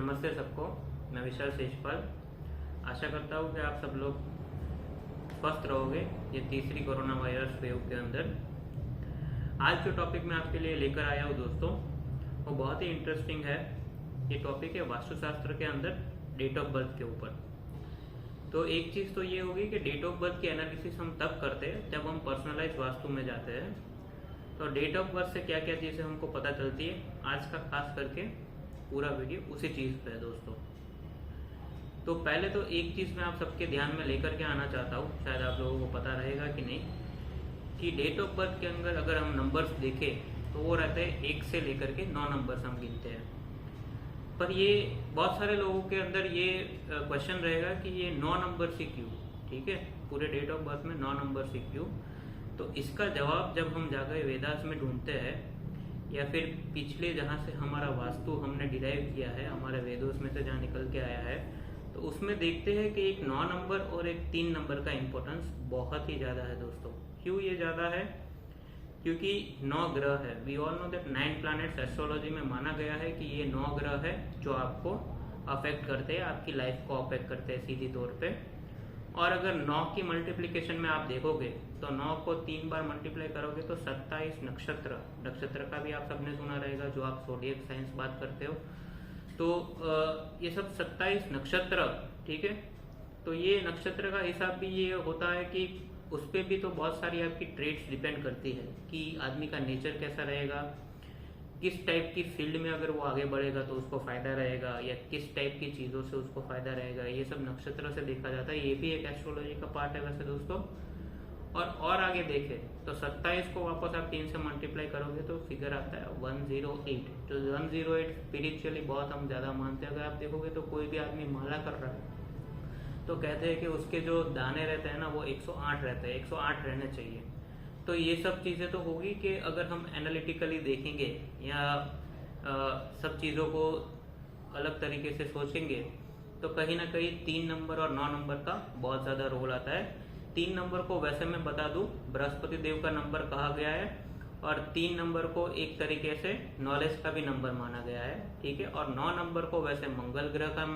नमस्ते सबको। मैं विशाल शेषपाल। आशा करता हूँ कि आप सब लोग स्वस्थ रहोगे ये तीसरी कोरोना वायरस वेव के अंदर। आज जो टॉपिक मैं आपके लिए लेकर आया हूँ दोस्तों, वो बहुत ही इंटरेस्टिंग है। ये टॉपिक है वास्तुशास्त्र के अंदर डेट ऑफ बर्थ के ऊपर। तो एक चीज़ तो ये होगी कि डेट ऑफ बर्थ की एनालिसिस हम तब करते हैं जब हम पर्सनलाइज वास्तु में जाते हैं। तो डेट ऑफ बर्थ से क्या क्या चीज़ें हमको पता चलती है, आज का खास करके पूरा वीडियो उसी चीज़ पे है दोस्तों। तो पहले तो एक चीज़ मैं आप सबके ध्यान में लेकर के आना चाहता हूँ, शायद आप लोगों को पता रहेगा कि नहीं, कि डेट ऑफ बर्थ के अंदर अगर हम नंबर्स देखें तो वो रहते हैं 1 से लेकर के 9 नंबर्स हम गिनते हैं। पर ये बहुत सारे लोगों के अंदर ये क्वेश्चन रहेगा कि ये 9 नंबर से क्यों, ठीक है, पूरे डेट ऑफ बर्थ में 9 नंबर से क्यों। तो इसका जवाब जब हम जाकर वेदास में ढूंढते हैं या फिर पिछले जहाँ से हमारा वास्तु हमने डिराइव किया है, हमारे वेदों में से जहाँ निकल के आया है, तो उसमें देखते हैं कि एक 9 नंबर और एक 3 नंबर का इम्पोर्टेंस बहुत ही ज़्यादा है दोस्तों। क्यों ये ज़्यादा है? क्योंकि 9 ग्रह है। We all know that 9 planets astrology में माना गया है कि ये 9 ग्रह है जो आपको अफेक्ट करते हैं, आपकी लाइफ को अफेक्ट करते हैं सीधी तौर पे। और अगर 9 की मल्टीप्लिकेशन में आप देखोगे तो 9 को 3 बार मल्टीप्लाई करोगे तो 27 नक्षत्र का भी आप सबने सुना रहेगा, जो आप ज़ोडिएक साइंस बात करते हो। तो ये सब 27 नक्षत्र, ठीक है। तो ये नक्षत्र का हिसाब भी ये होता है कि उस पर भी तो बहुत सारी आपकी ट्रेड्स डिपेंड करती है कि आदमी का नेचर कैसा रहेगा, किस टाइप की फील्ड में अगर वो आगे बढ़ेगा तो उसको फायदा रहेगा, या किस टाइप की चीज़ों से उसको फायदा रहेगा। ये सब नक्षत्र से देखा जाता है। ये भी एक एस्ट्रोलॉजी का पार्ट है वैसे दोस्तों। और आगे देखें तो 27 को वापस आप 3 से मल्टीप्लाई करोगे तो फिगर आता है 108। जो 108 स्पिरिचुअली बहुत हम ज़्यादा मानते हैं। अगर आप देखोगे तो कोई भी आदमी माला कर रहा है तो कहते हैं कि उसके जो दाने रहते हैं ना, वो 108 रहते हैं, 108 रहने चाहिए। तो ये सब चीज़ें तो होगी कि अगर हम एनालिटिकली देखेंगे या सब चीज़ों को अलग तरीके से सोचेंगे तो कहीं ना कहीं 3 नंबर और 9 नंबर का बहुत ज़्यादा रोल आता है। 3 नंबर को वैसे मैं बता दूं, बृहस्पति देव का नंबर कहा गया है, और 3 नंबर को एक तरीके से नॉलेज का भी नंबर माना गया है, ठीक है। और 9 नंबर को वैसे मंगल ग्रह का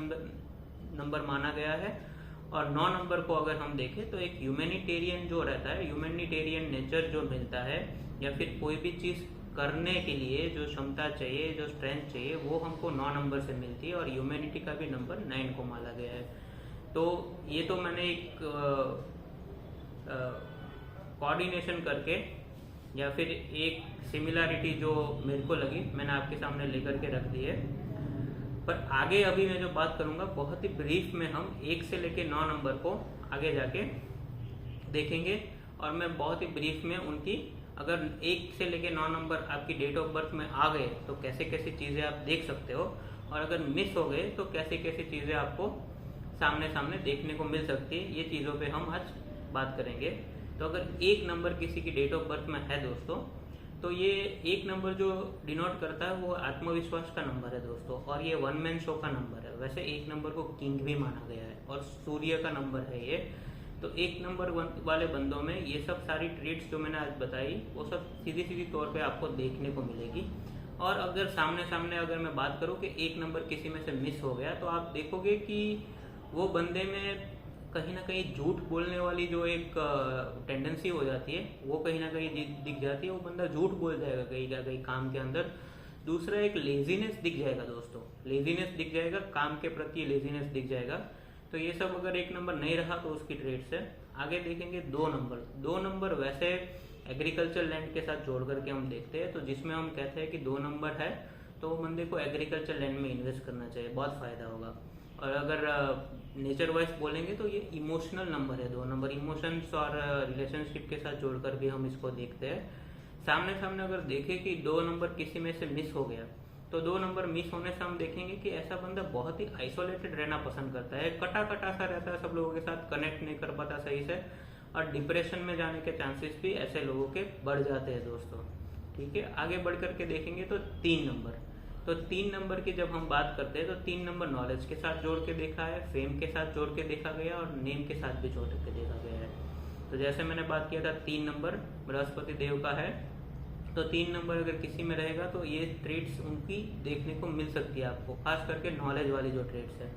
नंबर माना गया है। और 9 नंबर को अगर हम देखें तो एक ह्यूमैनिटेरियन जो रहता है, ह्यूमैनिटेरियन नेचर जो मिलता है, या फिर कोई भी चीज़ करने के लिए जो क्षमता चाहिए, जो स्ट्रेंथ चाहिए, वो हमको 9 नंबर से मिलती है। और ह्यूमैनिटी का भी नंबर 9 को माना गया है। तो ये तो मैंने एक कोऑर्डिनेशन करके या फिर एक सिमिलरिटी जो मेरे को लगी मैंने आपके सामने लेकर के रख दी है। पर आगे अभी मैं जो बात करूंगा बहुत ही ब्रीफ में हम 1 से लेके 9 नंबर को आगे जाके देखेंगे। और मैं बहुत ही ब्रीफ में उनकी, अगर 1 से लेके 9 नंबर आपकी डेट ऑफ बर्थ में आ गए तो कैसे कैसे चीज़ें आप देख सकते हो, और अगर मिस हो गए तो कैसे कैसे चीज़ें आपको सामने सामने देखने को मिल सकती है। ये चीज़ों पे हम आज बात करेंगे। तो अगर 1 नंबर किसी की डेट ऑफ बर्थ में है दोस्तों, तो ये 1 नंबर जो डिनोट करता है वो आत्मविश्वास का नंबर है दोस्तों, और ये वन मैन शो का नंबर है। वैसे 1 नंबर को किंग भी माना गया है और सूर्य का नंबर है ये। तो 1 नंबर वाले बंदों में ये सब सारी ट्रेड्स जो मैंने आज बताई वो सब सीधी सीधी तौर पे आपको देखने को मिलेगी। और अगर सामने सामने अगर मैं बात करूँ कि 1 नंबर किसी में से मिस हो गया तो आप देखोगे कि वो बंदे में कहीं ना कहीं झूठ बोलने वाली जो एक टेंडेंसी हो जाती है वो कहीं ना कहीं दिख जाती है। वो बंदा झूठ बोल जाएगा कहीं ना कहीं काम के अंदर। दूसरा एक लेजीनेस दिख जाएगा दोस्तों, लेजीनेस दिख जाएगा, काम के प्रति लेजीनेस दिख जाएगा। तो ये सब अगर 1 नंबर नहीं रहा तो उसकी ट्रेड्स है। आगे देखेंगे 2 नंबर। 2 नंबर वैसे एग्रीकल्चर लैंड के साथ जोड़ करके हम देखते हैं, तो जिसमें हम कहते हैं कि 2 नंबर है तो वो बंदे को एग्रीकल्चर लैंड में इन्वेस्ट करना चाहिए, बहुत फायदा होगा। और अगर नेचर वाइज बोलेंगे तो ये इमोशनल नंबर है 2 नंबर। इमोशंस और रिलेशनशिप के साथ जोड़कर भी हम इसको देखते हैं। सामने सामने अगर देखें कि 2 नंबर किसी में से मिस हो गया तो 2 नंबर मिस होने से हम देखेंगे कि ऐसा बंदा बहुत ही आइसोलेटेड रहना पसंद करता है, कटा कटा सा रहता है, सब लोगों के साथ कनेक्ट नहीं कर पाता सही से, और डिप्रेशन में जाने के चांसेस भी ऐसे लोगों के बढ़ जाते हैं दोस्तों, ठीक है। आगे बढ़ करके देखेंगे तो 3 नंबर। तो 3 नंबर की जब हम बात करते हैं तो 3 नंबर नॉलेज के साथ जोड़ के देखा है, फेम के साथ जोड़ के देखा गया, और नेम के साथ भी जोड़ के देखा गया है। तो जैसे मैंने बात किया था 3 नंबर बृहस्पति देव का है, तो 3 नंबर अगर किसी में रहेगा तो ये ट्रेड्स उनकी देखने को मिल सकती है आपको, खास करके नॉलेज वाली जो ट्रेड्स है।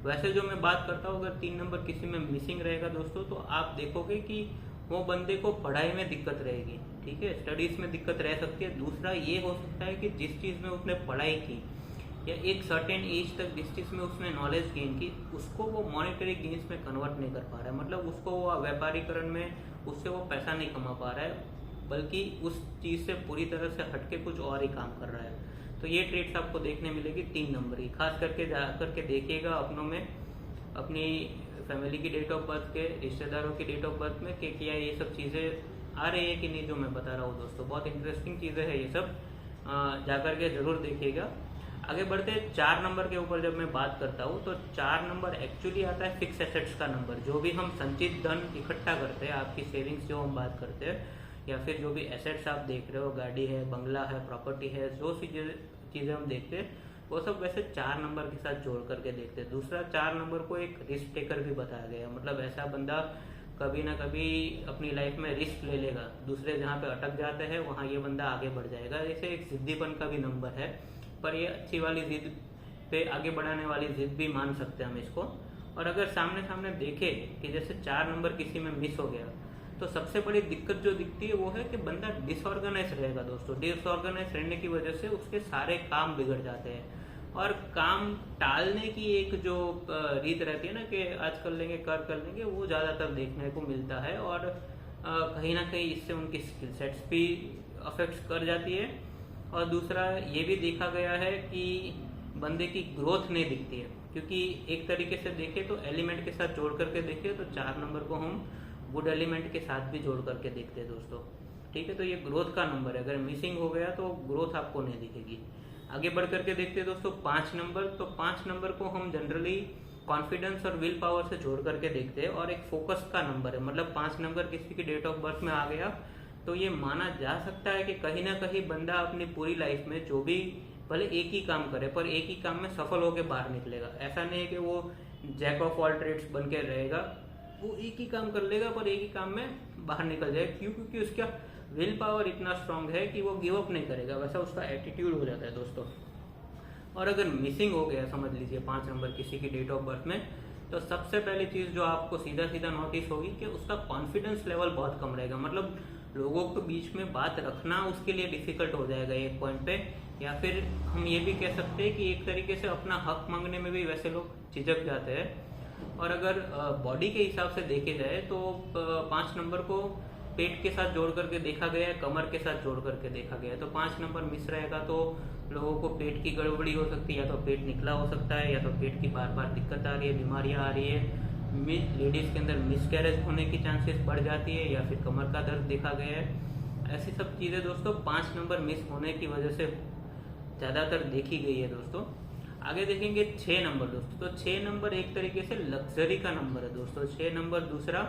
वैसे जो मैं बात करता हूँ, अगर 3 नंबर किसी में मिसिंग रहेगा दोस्तों, तो आप देखोगे कि वो बंदे को पढ़ाई में दिक्कत रहेगी, ठीक है, स्टडीज में दिक्कत रह सकती है। दूसरा ये हो सकता है कि जिस चीज़ में उसने पढ़ाई की या एक सर्टेन एज तक जिस चीज़ में उसने नॉलेज गेन की, उसको वो मॉनेटरी गेन्स में कन्वर्ट नहीं कर पा रहा है, मतलब उसको वो व्यापारीकरण में उससे वो पैसा नहीं कमा पा रहा है, बल्कि उस चीज़ से पूरी तरह से हटके कुछ और ही काम कर रहा है। तो ये ट्रेड्स आपको देखने मिलेगी 3 नंबर की। खास करके जा करके देखिएगा अपनों में, अपनी फैमिली की डेट ऑफ बर्थ के, रिश्तेदारों की डेट ऑफ बर्थ में कि क्या ये सब चीज़ें आ रही है कि नहीं, जो मैं बता रहा हूँ दोस्तों। बहुत इंटरेस्टिंग चीज़ें हैं ये सब, जा कर के ज़रूर देखिएगा। आगे बढ़ते 4 नंबर के ऊपर जब मैं बात करता हूँ, तो 4 नंबर एक्चुअली आता है फिक्स एसेट्स का नंबर। जो भी हम संचित धन इकट्ठा करते हैं, आपकी सेविंग्स जो हम बात करते हैं, या फिर जो भी एसेट्स आप देख रहे हो, गाड़ी है, बंगला है, प्रॉपर्टी है, जो सी चीज़ें हम देखते हैं, वो सब वैसे 4 नंबर के साथ जोड़ करके देखते हैं। दूसरा, 4 नंबर को एक रिस्क टेकर भी बताया गया, मतलब ऐसा बंदा कभी ना कभी अपनी लाइफ में रिस्क ले लेगा, दूसरे जहाँ पे अटक जाते हैं वहाँ ये बंदा आगे बढ़ जाएगा। जैसे एक जिद्दीपन का भी नंबर है, पर ये अच्छी वाली जिद पे आगे बढ़ाने वाली जिद भी मान सकते हैं हम इसको। और अगर सामने सामने देखें कि जैसे 4 नंबर किसी में मिस हो गया, तो सबसे बड़ी दिक्कत जो दिखती है वो है कि बंदा डिसऑर्गेनाइज रहेगा दोस्तों। डिसऑर्गेनाइज रहने की वजह से उसके सारे काम बिगड़ जाते हैं, और काम टालने की एक जो रीत रहती है ना कि आज कर लेंगे कर लेंगे, वो ज़्यादातर देखने को मिलता है, और कहीं ना कहीं इससे उनकी स्किल सेट्स भी अफेक्ट कर जाती है। और दूसरा ये भी देखा गया है कि बंदे की ग्रोथ नहीं दिखती है, क्योंकि एक तरीके से देखें तो एलिमेंट के साथ जोड़ करके देखें तो 4 नंबर को हम गुड एलिमेंट के साथ भी जोड़ करके देखते हैं दोस्तों, ठीक है। तो ये ग्रोथ का नंबर है, अगर मिसिंग हो गया तो ग्रोथ आपको नहीं दिखेगी। आगे बढ़ करके देखते हैं दोस्तों 5 नंबर। तो 5 नंबर को हम जनरली कॉन्फिडेंस और विल पावर से जोड़ करके देखते हैं, और एक फोकस का नंबर है, मतलब 5 नंबर किसी की डेट ऑफ बर्थ में आ गया तो ये माना जा सकता है कि कहीं ना कहीं बंदा अपनी पूरी लाइफ में जो भी भले एक ही काम करे, पर एक ही काम में सफल होकर बाहर निकलेगा। ऐसा नहीं है कि वो जैक ऑफ ऑल ट्रेड्स बन के रहेगा, वो एक ही काम कर लेगा पर एक ही काम में बाहर निकल जाएगा। क्यों? क्योंकि उसका विल पावर इतना स्ट्रांग है कि वो गिव अप नहीं करेगा, वैसा उसका एटीट्यूड हो जाता है दोस्तों। और अगर मिसिंग हो गया समझ लीजिए 5 नंबर किसी की डेट ऑफ बर्थ में, तो सबसे पहली चीज़ जो आपको सीधा सीधा नोटिस होगी कि उसका कॉन्फिडेंस लेवल बहुत कम रहेगा, मतलब लोगों के बीच में बात रखना उसके लिए डिफिकल्ट हो जाएगा एक पॉइंट पे। या फिर हम ये भी कह सकते हैं कि एक तरीके से अपना हक मांगने में भी वैसे लोग झिझक जाते हैं। और अगर बॉडी के हिसाब से देखे जाए तो 5 नंबर को पेट के साथ जोड़ करके देखा गया है, कमर के साथ जोड़ करके देखा गया है। तो 5 नंबर मिस रहेगा तो लोगों को पेट की गड़बड़ी हो सकती है, या तो पेट निकला हो सकता है, या तो पेट की बार बार दिक्कत आ रही है, बीमारियां आ रही है, लेडीज़ के अंदर मिसकैरेज होने की चांसेस बढ़ जाती है, या फिर कमर का दर्द देखा गया है। ऐसी सब चीज़ें दोस्तों 5 नंबर मिस होने की वजह से ज़्यादातर देखी गई है दोस्तों। आगे देखेंगे 6 नंबर दोस्तों। तो 6 नंबर एक तरीके से लग्जरी का नंबर है दोस्तों। 6 नंबर दूसरा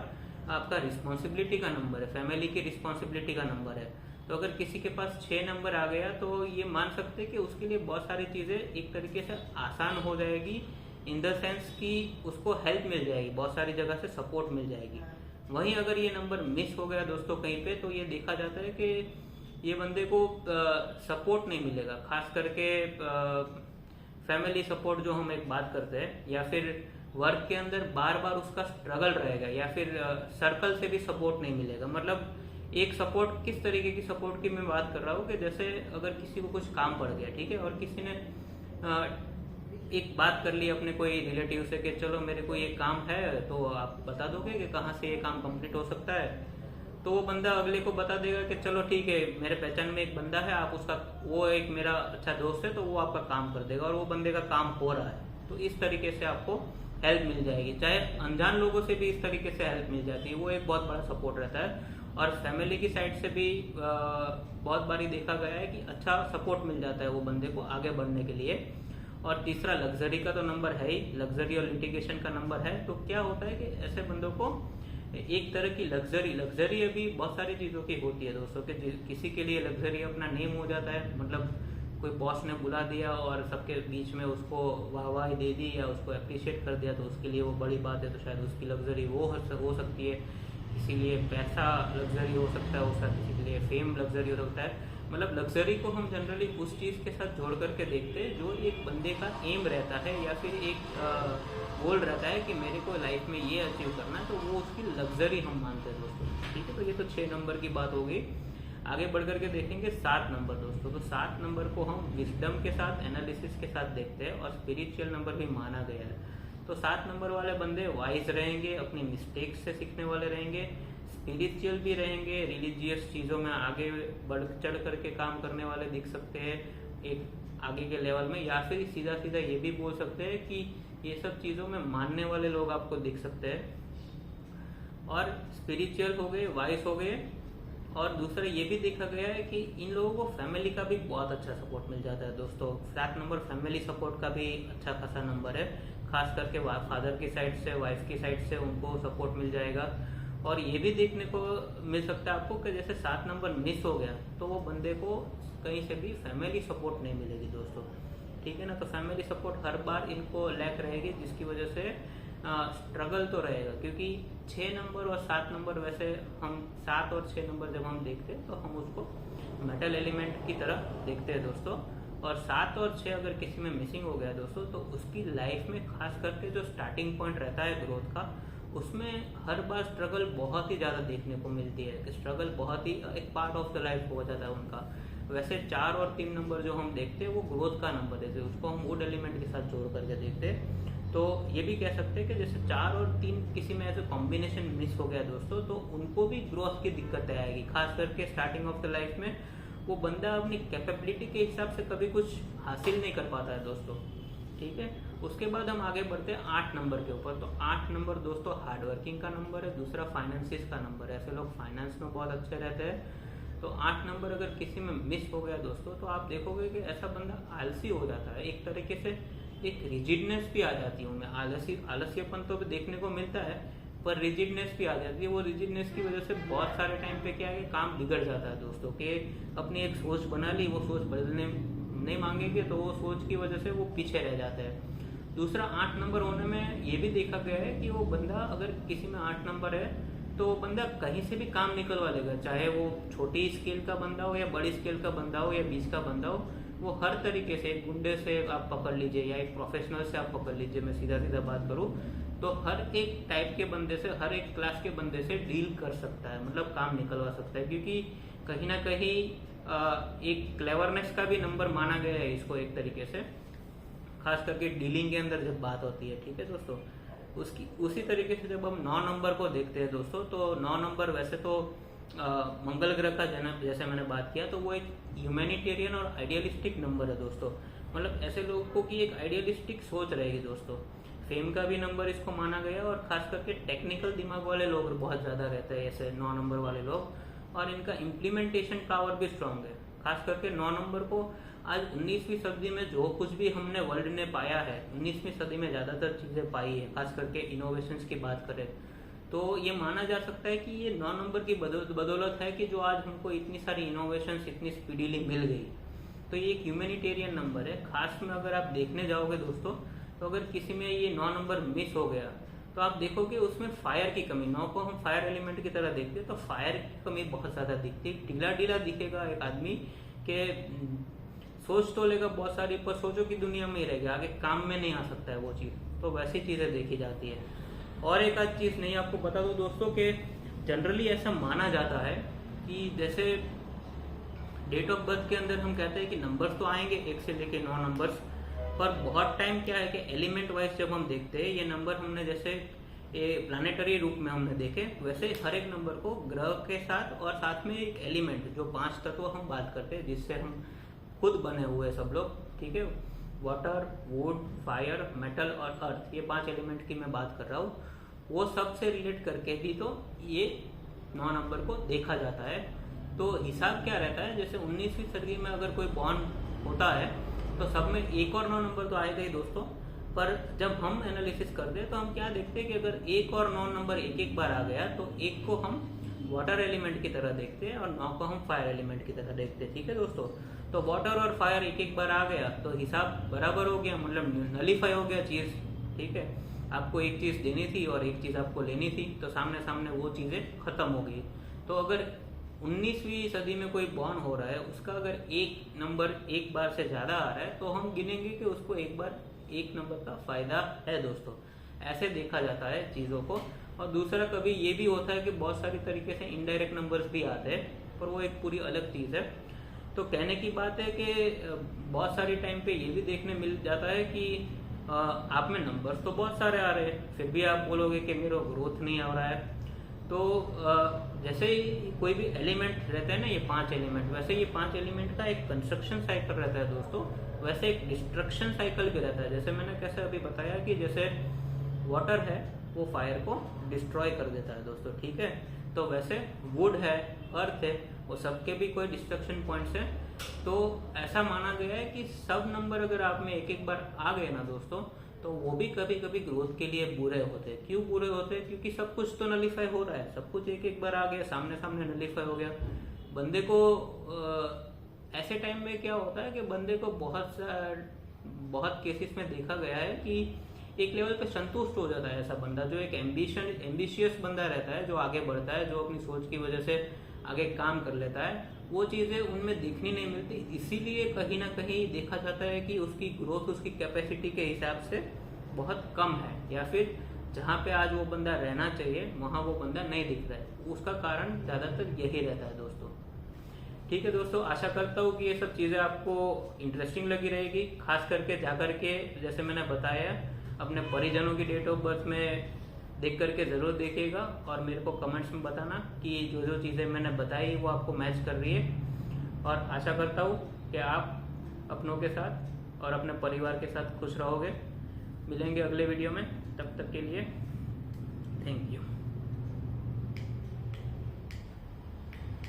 आपका रिस्पॉन्सिबिलिटी का नंबर है, फैमिली की रिस्पॉन्सिबिलिटी का नंबर है। तो अगर किसी के पास 6 नंबर आ गया तो ये मान सकते हैं कि उसके लिए बहुत सारी चीज़ें एक तरीके से आसान हो जाएगी, इन द सेंस कि उसको हेल्प मिल जाएगी, बहुत सारी जगह से सपोर्ट मिल जाएगी। वहीं अगर ये नंबर मिस हो गया दोस्तों कहीं पे, तो ये देखा जाता है कि ये बंदे को सपोर्ट नहीं मिलेगा, खास करके फैमिली सपोर्ट जो हम एक बात करते हैं, या फिर वर्क के अंदर बार बार उसका स्ट्रगल रहेगा, या फिर सर्कल से भी सपोर्ट नहीं मिलेगा। मतलब एक सपोर्ट किस तरीके की सपोर्ट की मैं बात कर रहा हूँ कि जैसे अगर किसी को कुछ काम पड़ गया, ठीक है, और किसी ने एक बात कर ली अपने कोई रिलेटिव से कि चलो मेरे को ये काम है तो आप बता दोगे कि कहाँ से ये काम कंप्लीट हो सकता है, तो वो बंदा अगले को बता देगा कि चलो ठीक है, मेरे पहचान में एक बंदा है, आप उसका, वो एक मेरा अच्छा दोस्त है, तो वो आपका काम कर देगा, और वो बंदे का काम हो रहा है। तो इस तरीके से आपको हेल्प मिल जाएगी, चाहे अनजान लोगों से भी इस तरीके से हेल्प मिल जाती है, वो एक बहुत बड़ा सपोर्ट रहता है। और फैमिली की साइड से भी बहुत बारी देखा गया है कि अच्छा सपोर्ट मिल जाता है वो बंदे को आगे बढ़ने के लिए। और तीसरा लग्जरी का तो नंबर है ही, लग्जरी और लिटिगेशन का नंबर है। तो क्या होता है कि ऐसे बंदों को एक तरह की लग्जरी अभी बहुत सारी चीज़ों की होती है दोस्तों, कि किसी के लिए लग्जरी अपना नेम हो जाता है, मतलब कोई बॉस ने बुला दिया और सबके बीच में उसको वाहवाही दे दी या उसको अप्रिशिएट कर दिया, तो उसके लिए वो बड़ी बात है, तो शायद उसकी लग्जरी वो हो सकती है। किसी लिए पैसा लग्जरी हो सकता है उसका, किसी के लिए फेम लग्जरी हो सकता है। मतलब लग्जरी को हम जनरली उस चीज़ के साथ जोड़ करके देखते हैं जो एक बंदे का एम रहता है या फिर एक गोल रहता है कि मेरे को लाइफ में ये अचीव करना है, तो वो उसकी लग्जरी हम मानते हैं दोस्तों। ठीक है, तो ये तो 6 नंबर की बात हो गई। आगे बढ़ करके देखेंगे 7 नंबर दोस्तों। तो 7 नंबर को हम विजडम के साथ, एनालिसिस के साथ देखते हैं और स्पिरिचुअल नंबर भी माना गया है। तो 7 नंबर वाले बंदे वाइज रहेंगे, अपनी मिस्टेक्स से सीखने वाले रहेंगे, स्पिरिचुअल भी रहेंगे, रिलीजियस चीज़ों में आगे बढ़ चढ़ करके काम करने वाले दिख सकते हैं एक आगे के लेवल में, या फिर सीधा सीधा ये भी बोल सकते हैं कि ये सब चीज़ों में मानने वाले लोग आपको दिख सकते हैं। और स्पिरिचुअल हो गए, वाइज हो गए, और दूसरा ये भी देखा गया है कि इन लोगों को फैमिली का भी बहुत अच्छा सपोर्ट मिल जाता है दोस्तों। 7 नंबर फैमिली सपोर्ट का भी अच्छा खासा नंबर है, खास करके फादर की साइड से, वाइफ की साइड से उनको सपोर्ट मिल जाएगा। और ये भी देखने को मिल सकता है आपको कि जैसे 7 नंबर मिस हो गया तो वो बंदे को कहीं से भी फैमिली सपोर्ट नहीं मिलेगी दोस्तों। ठीक है ना, तो फैमिली सपोर्ट हर बार इनको लैक रहेगी, जिसकी वजह से स्ट्रगल तो रहेगा। क्योंकि 6 नंबर और 7 नंबर, वैसे हम 7 और 6 नंबर जब हम देखते हैं तो हम उसको मेटल एलिमेंट की तरह देखते हैं दोस्तों। और 7 और 6 अगर किसी में मिसिंग हो गया दोस्तों तो उसकी लाइफ में खास करके जो स्टार्टिंग पॉइंट रहता है ग्रोथ का, उसमें हर बार स्ट्रगल बहुत ही ज़्यादा देखने को मिलती है। स्ट्रगल बहुत ही एक पार्ट ऑफ द लाइफ हो जाता है उनका। वैसे 4 और 3 नंबर जो हम देखते हैं वो ग्रोथ का नंबर है, उसको हम वुड एलिमेंट के साथ जोड़ करके देखते हैं। तो ये भी कह सकते हैं कि जैसे 4 और 3 किसी में ऐसे कॉम्बिनेशन मिस हो गया दोस्तों तो उनको भी ग्रोथ की दिक्कत आएगी। खास करके स्टार्टिंग ऑफ द लाइफ में वो बंदा अपनी कैपेबिलिटी के हिसाब से कभी कुछ हासिल नहीं कर पाता है दोस्तों। ठीक है, उसके बाद हम आगे बढ़ते हैं 8 नंबर के ऊपर। तो 8 नंबर दोस्तों हार्डवर्किंग का नंबर है, दूसरा फाइनेंसिस का नंबर है। ऐसे लोग फाइनेंस में बहुत अच्छे रहते हैं। तो 8 नंबर अगर किसी में मिस हो गया दोस्तों तो आप देखोगे कि ऐसा बंदा आलसी हो जाता है, एक तरीके से एक रिजिडनेस भी आ जाती है उनमें। आलस्यपन तो भी देखने को मिलता है पर रिजिडनेस भी आ जाती है। वो रिजिडनेस की वजह से बहुत सारे टाइम पे क्या है काम बिगड़ जाता है दोस्तों, कि अपनी एक सोच बना ली, वो सोच बदलने नहीं मांगेंगे तो वो सोच की वजह से वो पीछे रह जाता है। दूसरा 8 नंबर होने में ये भी देखा गया है कि वो बंदा अगर किसी में 8 नंबर है तो वो बंदा कहीं से भी काम निकलवा लेगा, चाहे वो छोटी स्केल का बंदा हो या बड़ी स्केल का बंदा हो या बीच का बंदा हो। वो हर तरीके से, एक गुंडे से आप पकड़ लीजिए या एक प्रोफेशनल से आप पकड़ लीजिए, मैं सीधा सीधा बात करूँ तो हर एक टाइप के बंदे से, हर एक क्लास के बंदे से डील कर सकता है, मतलब काम निकलवा सकता है। क्योंकि कहीं ना कहीं एक क्लेवरनेस का भी नंबर माना गया है इसको एक तरीके से, खास करके डीलिंग के अंदर जब बात होती है। ठीक है दोस्तों, उसी तरीके से जब हम 9 नंबर को देखते हैं दोस्तों तो 9 नंबर वैसे तो मंगल ग्रह का जन्म, जैसे मैंने बात किया, तो वो एक ह्यूमैनिटेरियन और आइडियलिस्टिक नंबर है दोस्तों। मतलब ऐसे लोगों की एक आइडियलिस्टिक सोच रहेगी दोस्तों। फेम का भी नंबर इसको माना गया और खास करके टेक्निकल दिमाग वाले लोग बहुत ज़्यादा रहते हैं ऐसे 9 नंबर वाले लोग, और इनका इम्प्लीमेंटेशन पावर भी स्ट्रांग है। खास करके 9 नंबर को आज 19वीं सदी में जो कुछ भी हमने वर्ल्ड ने पाया है, 19वीं सदी में ज़्यादातर चीज़ें पाई है, खास करके इनोवेशंस की बात करें तो ये माना जा सकता है कि ये 9 नंबर की बदौलत है कि जो आज हमको इतनी सारी इनोवेशंस इतनी स्पीडीली मिल गई। तो ये एक ह्यूमैनिटेरियन नंबर है। खास में अगर आप देखने जाओगे दोस्तों तो अगर किसी में ये 9 नंबर मिस हो गया तो आप देखोगे उसमें फायर की कमी, 9 को हम फायर एलिमेंट की तरह देखते हैं तो फायर की कमी बहुत ज़्यादा दिखती है। ढीला ढीला दिखेगा एक आदमी के, सोच तो लेगा बहुत सारी पर सोचो की दुनिया में ही रहेगा, आगे काम में नहीं आ सकता है वो चीज़। तो वैसी चीज़ें देखी जाती है। और एक आध चीज़ नहीं आपको बता दो दोस्तों कि जनरली ऐसा माना जाता है कि जैसे डेट ऑफ बर्थ के अंदर हम कहते हैं कि नंबर्स तो आएंगे 1 से लेके 9 नंबर्स, पर बहुत टाइम क्या है कि एलिमेंट वाइज जब हम देखते हैं ये नंबर हमने जैसे प्लानेटरी रूप में हमने देखे, वैसे हर एक नंबर को ग्रह के साथ और साथ में एक एलिमेंट, जो 5 तत्व हम बात करते हैं जिससे हम खुद बने हुए सब लोग, ठीक है, वाटर, वुड, फायर, मेटल और अर्थ, ये 5 एलिमेंट की मैं बात कर रहा हूँ, वो सब से रिलेट करके भी तो ये 9 नंबर को देखा जाता है। तो हिसाब क्या रहता है, जैसे 19वीं सदी में अगर कोई बॉर्न होता है तो सब में 1 और 9 नंबर तो आएगा ही दोस्तों, पर जब हम एनालिसिस करते हैं तो हम क्या देखते हैं कि अगर 1 और 9 नंबर एक बार आ गया तो 1 को हम वाटर एलिमेंट की तरह देखते हैं और 9 को हम फायर एलिमेंट की तरह देखते हैं। ठीक है दोस्तों, तो वाटर और फायर एक बार आ गया तो हिसाब बराबर हो गया, मतलब नलीफाई हो गया चीज़। ठीक है, आपको एक चीज़ देनी थी और एक चीज़ आपको लेनी थी, तो सामने सामने वो चीज़ें खत्म हो गई। तो अगर 19वीं सदी में कोई बॉर्न हो रहा है, उसका अगर एक नंबर एक बार से ज़्यादा आ रहा है तो हम गिनेंगे कि उसको एक बार एक नंबर का फ़ायदा है दोस्तों। ऐसे देखा जाता है चीज़ों को। और दूसरा, कभी ये भी होता है कि बहुत सारी तरीके से इनडायरेक्ट नंबर्स भी आते हैं, पर वो एक पूरी अलग चीज़ है। तो कहने की बात है कि बहुत सारी टाइम पे ये भी देखने मिल जाता है कि आप में नंबर्स तो बहुत सारे आ रहे हैं, फिर भी आप बोलोगे कि मेरा ग्रोथ नहीं आ रहा है। तो जैसे ही कोई भी एलिमेंट रहता है ना, ये 5 एलिमेंट, वैसे ये 5 एलिमेंट का एक कंस्ट्रक्शन साइकिल रहता है दोस्तों, वैसे एक डिस्ट्रक्शन साइकिल भी रहता है। जैसे मैंने कैसे अभी बताया कि जैसे वाटर है वो फायर को डिस्ट्रॉय कर देता है दोस्तों, ठीक है। तो वैसे वुड है, अर्थ है, वो सबके भी कोई डिस्ट्रक्शन पॉइंट्स हैं। तो ऐसा माना गया है कि सब नंबर अगर आप में एक एक बार आ गए ना दोस्तों, तो वो भी कभी कभी ग्रोथ के लिए बुरे होते हैं। क्यों बुरे होते हैं? क्योंकि सब कुछ तो नलीफाई हो रहा है, सब कुछ एक एक बार आ गया, सामने सामने नलीफाई हो गया। बंदे को ऐसे टाइम में क्या होता है कि बंदे को बहुत केसेस में देखा गया है कि एक लेवल पे संतुष्ट हो जाता है ऐसा बंदा, जो एक एम्बिशियस बंदा रहता है, जो आगे बढ़ता है, जो अपनी सोच की वजह से आगे काम कर लेता है। वो चीज़ें उनमें दिखनी नहीं मिलती, इसीलिए कहीं ना कहीं देखा जाता है कि उसकी ग्रोथ उसकी कैपेसिटी के हिसाब से बहुत कम है, या फिर जहाँ पे आज वो बंदा रहना चाहिए वहाँ वो बंदा नहीं दिख रहा है। उसका कारण ज़्यादातर यही रहता है दोस्तों। ठीक है दोस्तों, आशा करता हूँ कि ये सब चीज़ें आपको इंटरेस्टिंग लगी रहेगी। खास करके जाकर के, जैसे मैंने बताया, अपने परिजनों की डेट ऑफ बर्थ में देख करके ज़रूर देखिएगा और मेरे को कमेंट्स में बताना कि जो जो चीज़ें मैंने बताई वो आपको मैच कर रही है। और आशा करता हूँ कि आप अपनों के साथ और अपने परिवार के साथ खुश रहोगे। मिलेंगे अगले वीडियो में, तब तक के लिए थैंक यू।